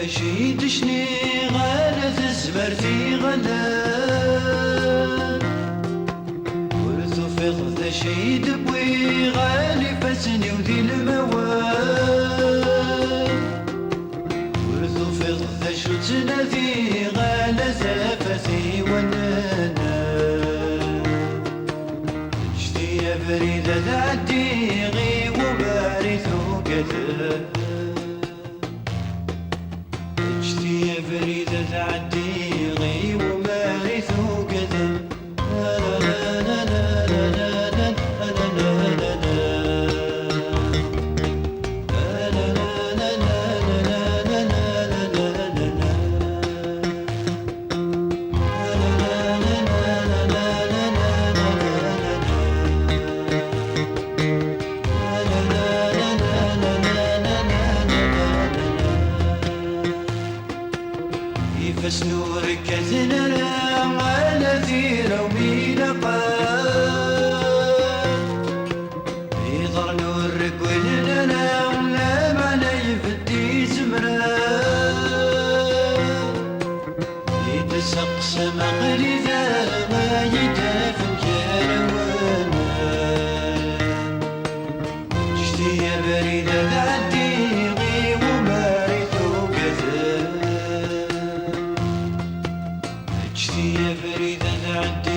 شي تشني غالة زمرتي غلا ورثو فيض شي دبوي غالي فسني وذي الموال ورثو فيض شو تنادي غالة زفتي ونانا جدي يا فريدة تعدي غي وبارثو كذا يا فريدة تعدي غي ومارثو كذا فسنور كثنا على ذيرة ومينا يظهر نور كلنا ولا معنا يفدي زمرا يتسقس مغردا ما يدافن كروانا جدي يا بريدة تعدي غي ومارثو كذا جدي يا فريدة تعدي